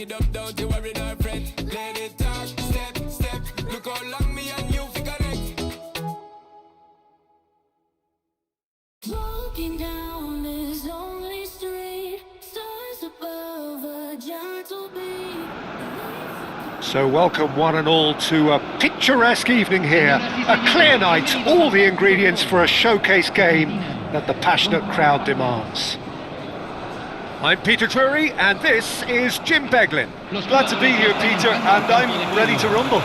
it up, don't you worry, no friend. Let it talk, step, step. Look how long me and you fi connect. Walking down this lonely street, stars above a gentle beat. So welcome one and all to a picturesque evening here, a clear night, all the ingredients for a showcase game that the passionate crowd demands. I'm Peter Drury and this is Jim Beglin. Glad to be here, Peter, and I'm ready to rumble.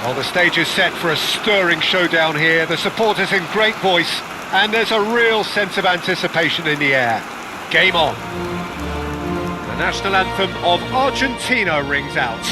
Well, the stage is set for a stirring showdown here, the supporters in great voice, and there's a real sense of anticipation in the air. Game on. The national anthem of Argentina rings out.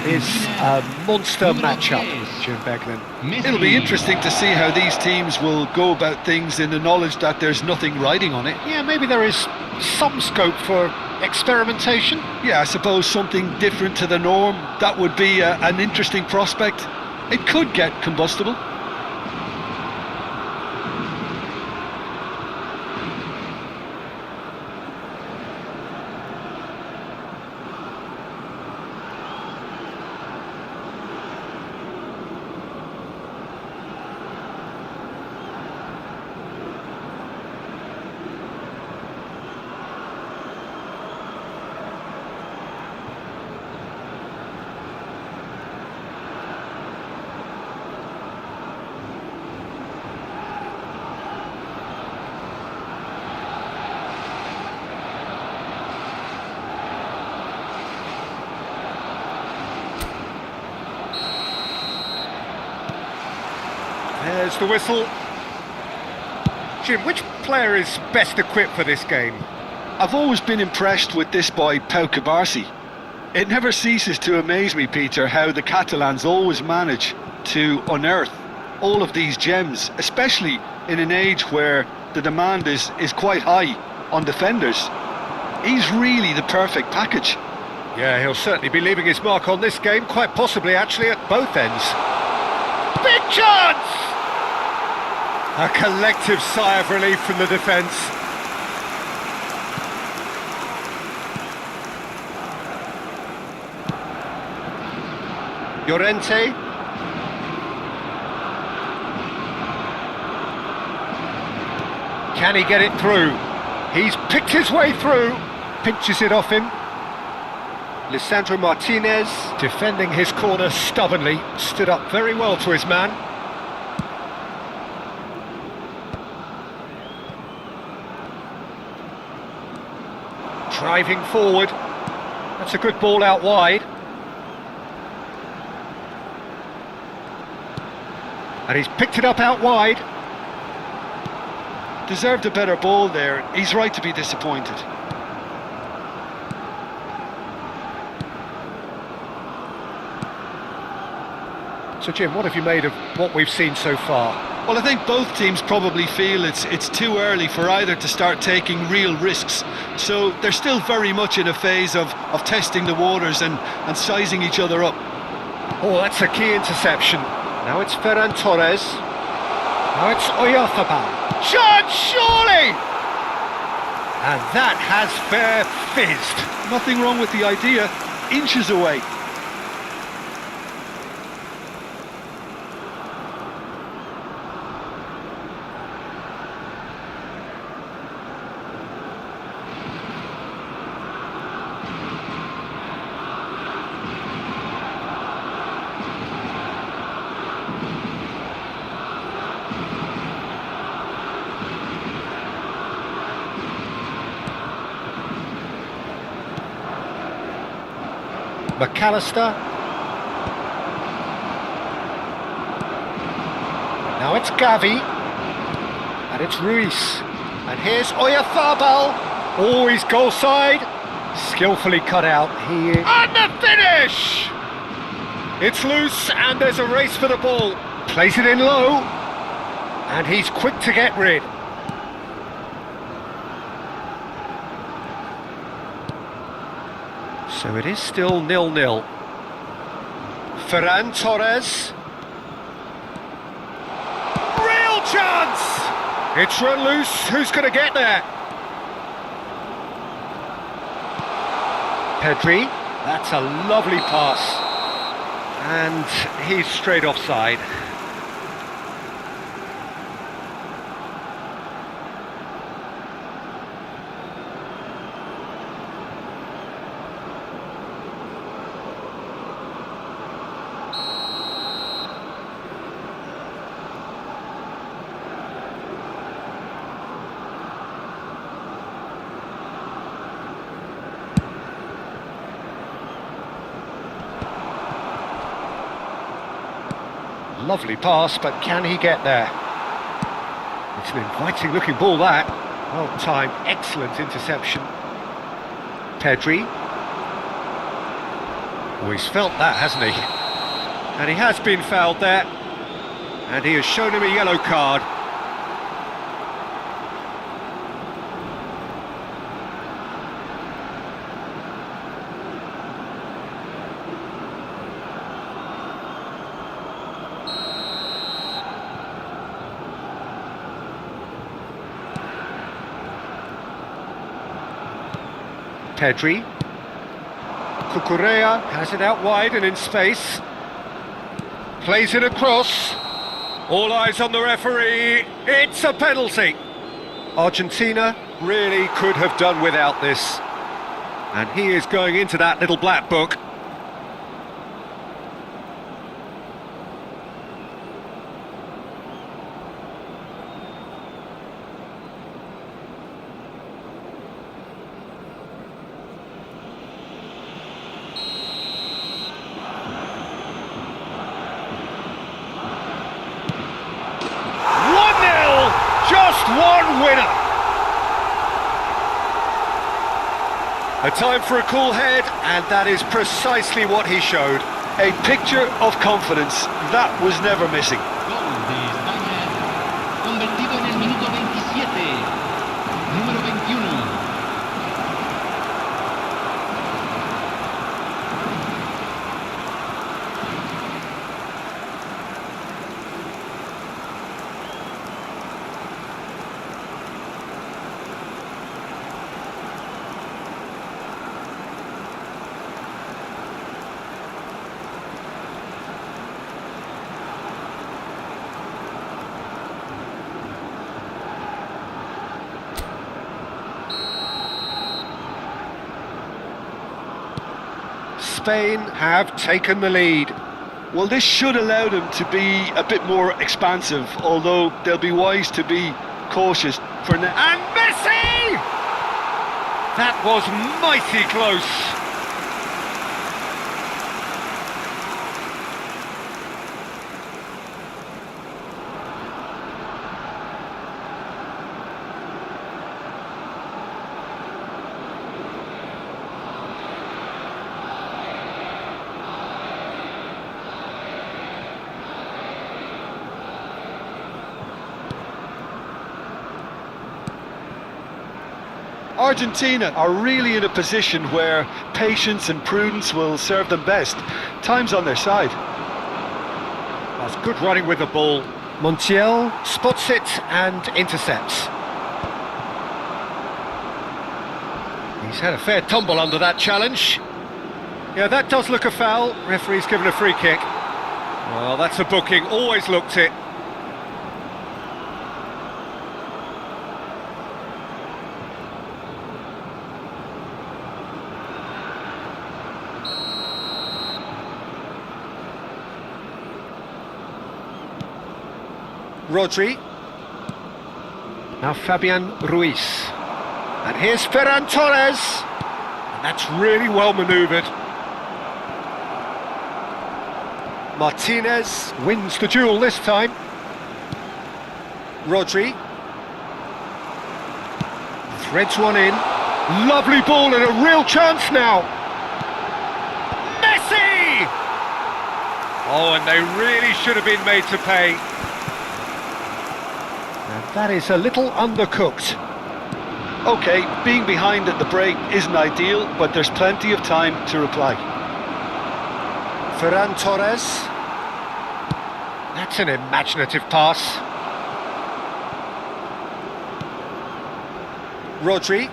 It is a monster matchup, Jim Beglin. It'll be interesting to see how these teams will go about things in the knowledge that there's nothing riding on it. Yeah, maybe there is some scope for experimentation. Yeah, I suppose something different to the norm. That would be an interesting prospect. It could get combustible. There's the whistle. Jim, which player is best equipped for this game? I've always been impressed with this boy, Pau Cubarsí. It never ceases to amaze me, Peter, how the Catalans always manage to unearth all of these gems, especially in an age where the demand is quite high on defenders. He's really the perfect package. Yeah, he'll certainly be leaving his mark on this game, quite possibly actually at both ends. Big chance! A collective sigh of relief from the defence. Llorente. Can he get it through? He's picked his way through. Pinches it off him. Lisandro Martinez, defending his corner stubbornly, stood up very well to his man. Driving forward. That's a good ball out wide. And he's picked it up out wide. Deserved a better ball there. He's right to be disappointed. So Jim, what have you made of what we've seen so far? Well, I think both teams probably feel it's too early for either to start taking real risks. So they're still very much in a phase of testing the waters and sizing each other up. Oh, that's a key interception. Now it's Ferran Torres. Now it's Oyarzabal. Chance, surely! And that has fair fizzed. Nothing wrong with the idea. Inches away. McAllister. Now it's Gavi. And it's Ruiz. And here's Oyarzabal. Oh, he's goal side. Skillfully cut out. He is... And the finish! It's loose and there's a race for the ball. Plays it in low. And he's quick to get rid. So it is still 0-0. Ferran Torres. Real chance! It's run loose. Who's going to get there? Pedri. That's a lovely pass. And he's straight offside. Lovely pass, but can he get there? It's an inviting looking ball, that. Well timed, excellent interception. Pedri. Oh, he's felt that, hasn't he? And he has been fouled there. And he has shown him a yellow card. Pedri. Cucurella has it out wide and in space. Plays it across. All eyes on the referee. It's a penalty. Argentina really could have done without this. And he is going into that little black book. Just one winner. A time for a cool head, and that is precisely what he showed. A picture of confidence that was never missing. Gol de España, convertido en el minuto 27, número 21. Spain have taken the lead. Well, this should allow them to be a bit more expansive, although they'll be wise to be cautious for now. And Messi! That was mighty close. Argentina are really in a position where patience and prudence will serve them best. Time's on their side. That's good running with the ball. Montiel spots it and intercepts. He's had a fair tumble under that challenge. Yeah, that does look a foul. Referee's given a free kick. Well, that's a booking. Always looked it. Rodri. Now Fabian Ruiz. And here's Ferran Torres. And that's really well manoeuvred. Martinez wins the duel this time. Rodri. Threads one in. Lovely ball and a real chance now. Messi! Oh, and they really should have been made to pay. And that is a little undercooked. Okay, being behind at the break isn't ideal, but there's plenty of time to reply. Ferran Torres. That's an imaginative pass. Rodri.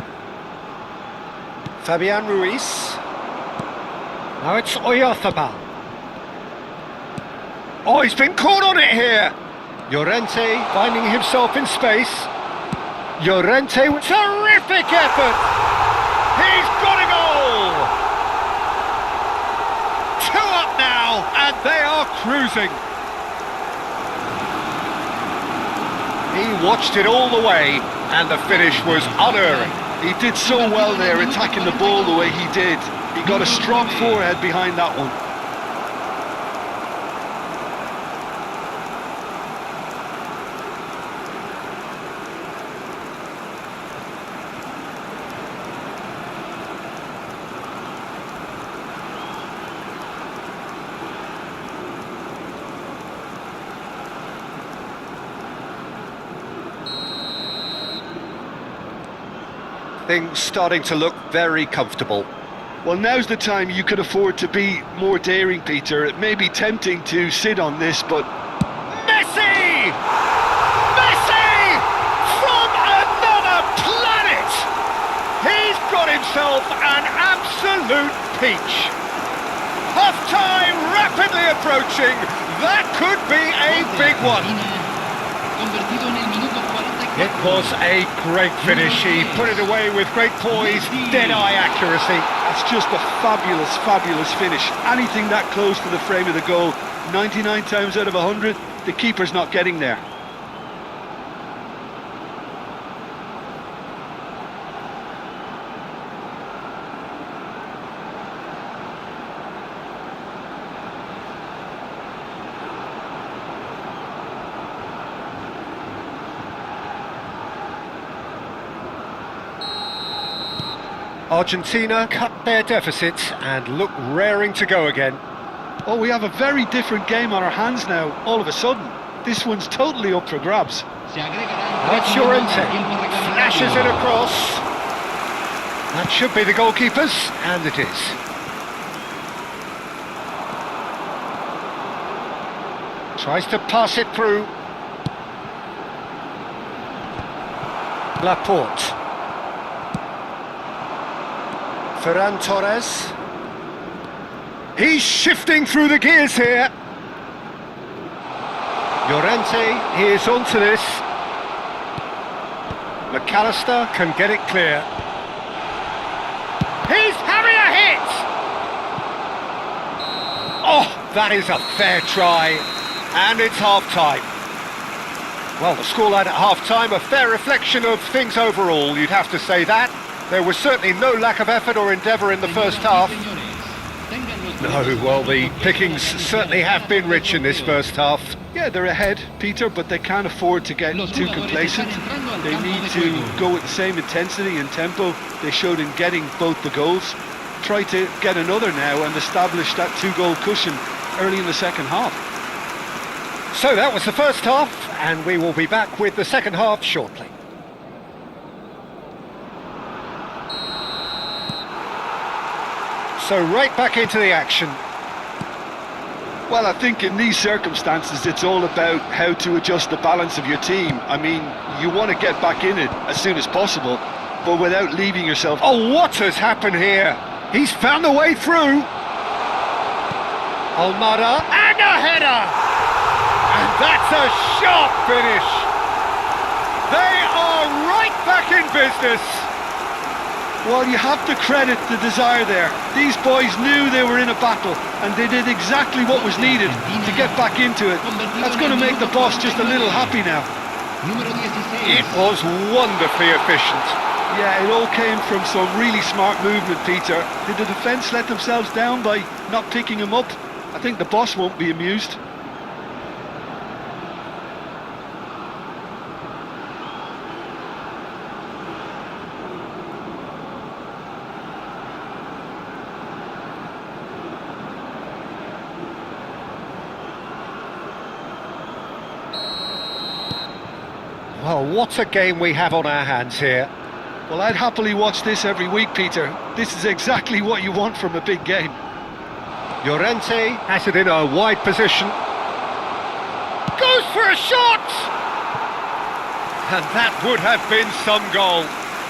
Fabian Ruiz. Now it's Oyarzabal. Oh, he's been caught on it here. Llorente finding himself in space. Llorente with terrific effort. He's got a goal. 2 up now, and they are cruising. He watched it all the way, and the finish was unerring. He did so well there, attacking the ball the way he did. He got a strong forehead behind that one. Things starting to look very comfortable. Well, now's the time you could afford to be more daring, Peter. It may be tempting to sit on this, but... Messi! Messi! From another planet! He's got himself an absolute peach. Half-time rapidly approaching. That could be a big one. It was a great finish. He put it away with great poise, dead-eye accuracy. That's just a fabulous, fabulous finish. Anything that close to the frame of the goal, 99 times out of 100, the keeper's not getting there. Argentina cut their deficit and look raring to go again. Oh, we have a very different game on our hands now, all of a sudden. This one's totally up for grabs. That's Llorente. Flashes it across. That should be the goalkeeper's, and it is. Tries to pass it through. Laporte. Ferran Torres. He's shifting through the gears here. Llorente is onto this. McAllister can get it clear. He's having a hit! Oh, that is a fair try. And it's half-time. Well, the scoreline at half-time, a fair reflection of things overall, you'd have to say that. There was certainly no lack of effort or endeavour in the first half. No, well, the pickings certainly have been rich in this first half. Yeah, they're ahead, Peter, but they can't afford to get too complacent. They need to go with the same intensity and tempo they showed in getting both the goals. Try to get another now and establish that 2-goal cushion early in the second half. So that was the first half, and we will be back with the second half shortly. So right back into the action. Well, I think in these circumstances it's all about how to adjust the balance of your team. I mean, you want to get back in it as soon as possible, but without leaving yourself... Oh, what has happened here? He's found a way through. Almada, and a header! And that's a sharp finish. They are right back in business. Well, you have to credit the desire there. These boys knew they were in a battle, and they did exactly what was needed to get back into it. That's going to make the boss just a little happy now. It was wonderfully efficient. Yeah, it all came from some really smart movement, Peter. Did the defence let themselves down by not picking him up? I think the boss won't be amused. Well, what a game we have on our hands here. Well, I'd happily watch this every week, Peter. This is exactly what you want from a big game. Llorente has it in a wide position. Goes for a shot! And that would have been some goal.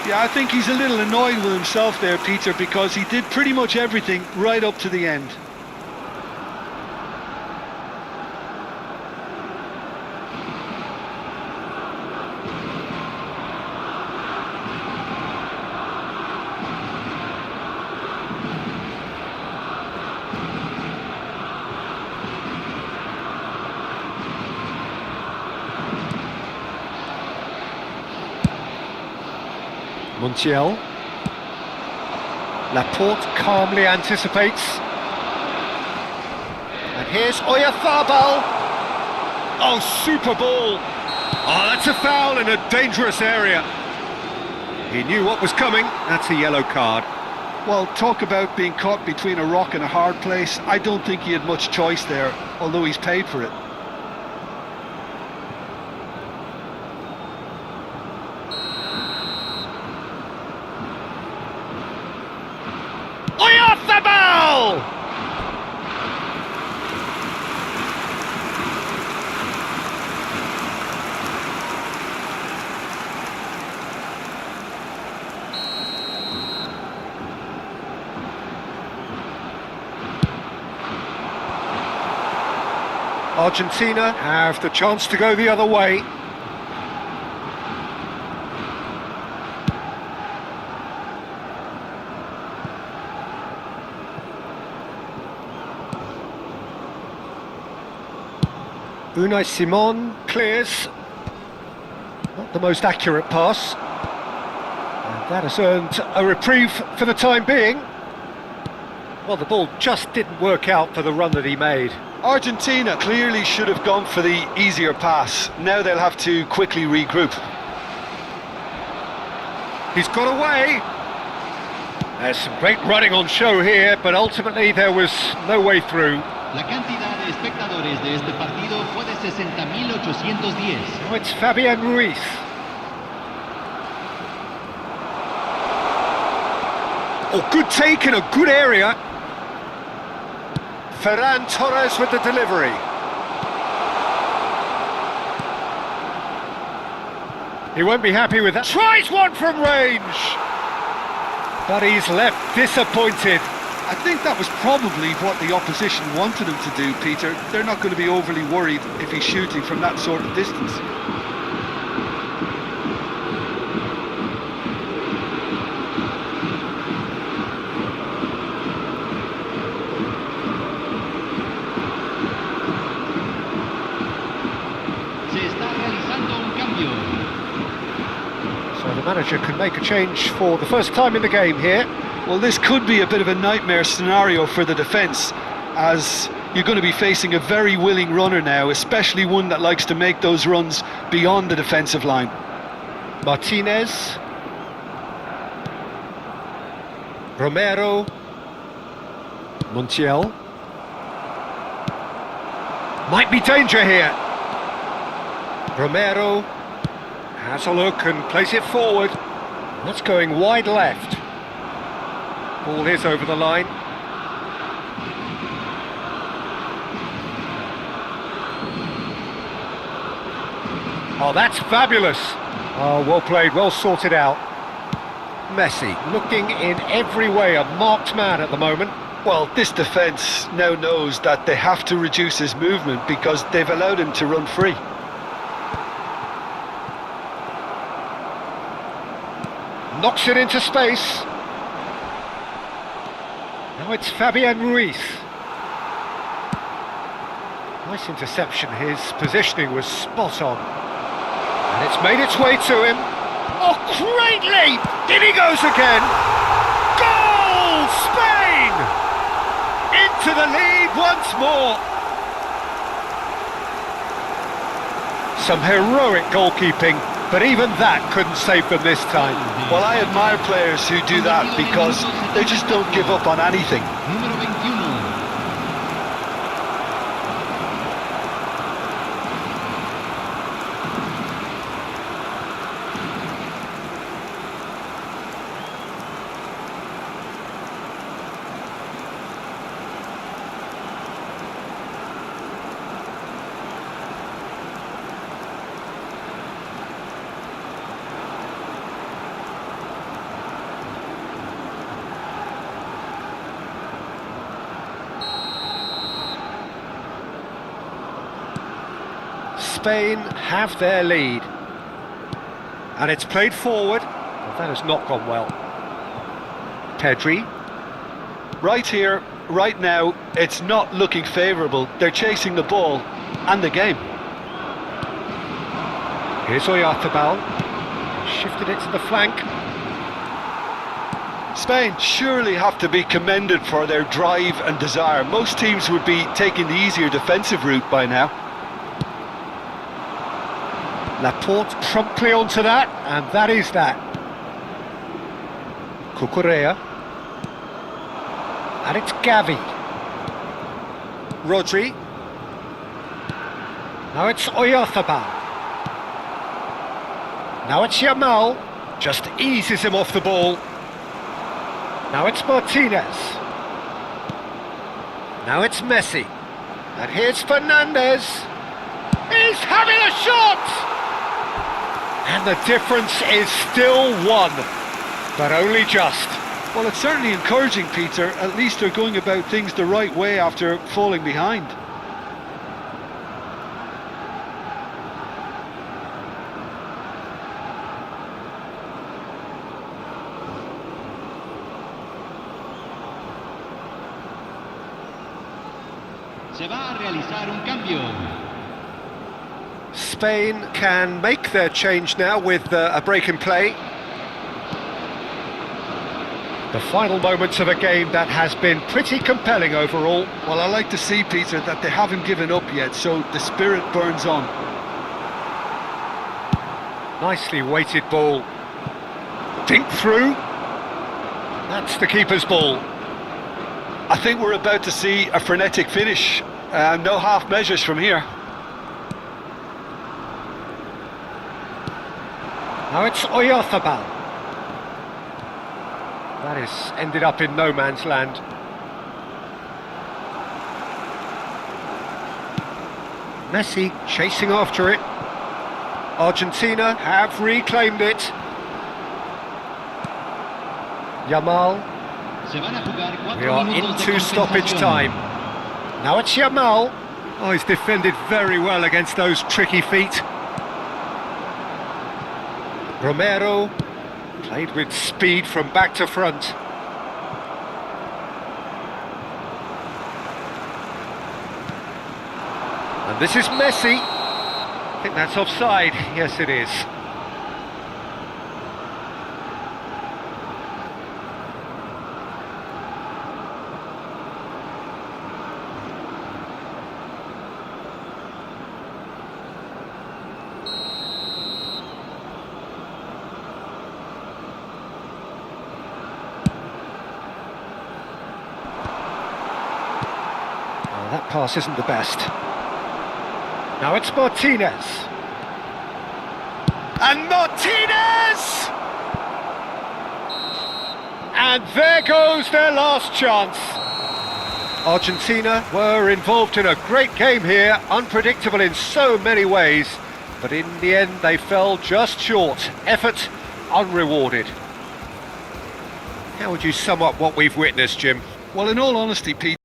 Yeah, I think he's a little annoyed with himself there, Peter, because he did pretty much everything right up to the end. Montiel. Laporte calmly anticipates. And here's Oyarzabal. Oh, super ball. Oh, that's a foul in a dangerous area. He knew what was coming. That's a yellow card. Well, talk about being caught between a rock and a hard place. I don't think he had much choice there, although he's paid for it. Oyarzabal! Argentina have the chance to go the other way. Unai Simon clears. Not the most accurate pass. And that has earned a reprieve for the time being. Well, the ball just didn't work out for the run that he made. Argentina clearly should have gone for the easier pass. Now they'll have to quickly regroup. He's got away. There's some great running on show here, but ultimately there was no way through. La cantidad de espectadores de este partido fue de 60.810. Now it's Fabian Ruiz. Oh, good take in a good area. Ferran Torres with the delivery. He won't be happy with that. Tries one from range! But he's left disappointed. I think that was probably what the opposition wanted him to do, Peter. They're not going to be overly worried if he's shooting from that sort of distance. Se está realizando un cambio. So the manager can make a change for the first time in the game here. Well, this could be a bit of a nightmare scenario for the defence, as you're going to be facing a very willing runner now, especially one that likes to make those runs beyond the defensive line. Martinez. Romero. Montiel. Might be danger here. Romero has a look and plays it forward. That's going wide left. Ball is over the line. Oh, that's fabulous. Oh, well played, well sorted out. Messi looking in every way a marked man at the moment. Well, this defence now knows that they have to reduce his movement because they've allowed him to run free. Knocks it into space. Now it's Fabian Ruiz. Nice interception, his positioning was spot on. And it's made its way to him. Oh, great leap! In he goes again! Goal! Spain! Into the lead once more! Some heroic goalkeeping, but even that couldn't save them this time. Well, I admire players who do that because they just don't give up on anything. Número 21. Spain have their lead. And it's played forward. Well, that has not gone well. Pedri. Right here, right now, it's not looking favourable. They're chasing the ball and the game. Here's Oyarzabal. Shifted it to the flank. Spain surely have to be commended for their drive and desire. Most teams would be taking the easier defensive route by now. Laporte promptly onto that, and that is that. Cucurella. And it's Gavi. Rodri. Now it's Oyarzabal. Now it's Yamal. Just eases him off the ball. Now it's Martinez. Now it's Messi. And here's Fernandez. He's having a shot! And the difference is still one, but only just. Well, it's certainly encouraging, Peter. At least they're going about things the right way after falling behind. Se va a realizar un cambio. Spain can make their change now with a break in play. The final moments of a game that has been pretty compelling overall. Well, I like to see, Peter, that they haven't given up yet, so the spirit burns on. Nicely weighted ball. Dink through. That's the keeper's ball. I think we're about to see a frenetic finish. No half measures from here. Now it's Oyarzabal. That has ended up in no man's land. Messi chasing after it. Argentina have reclaimed it. Yamal. We are into stoppage time. Now it's Yamal. Oh, he's defended very well against those tricky feet. Romero played with speed from back to front. And this is Messi. I think that's offside. Yes, it is. That pass isn't the best. Now it's Martinez. And Martinez! And there goes their last chance. Argentina were involved in a great game here, unpredictable in so many ways, but in the end they fell just short. Effort unrewarded. How would you sum up what we've witnessed, Jim? Well, in all honesty, Pete,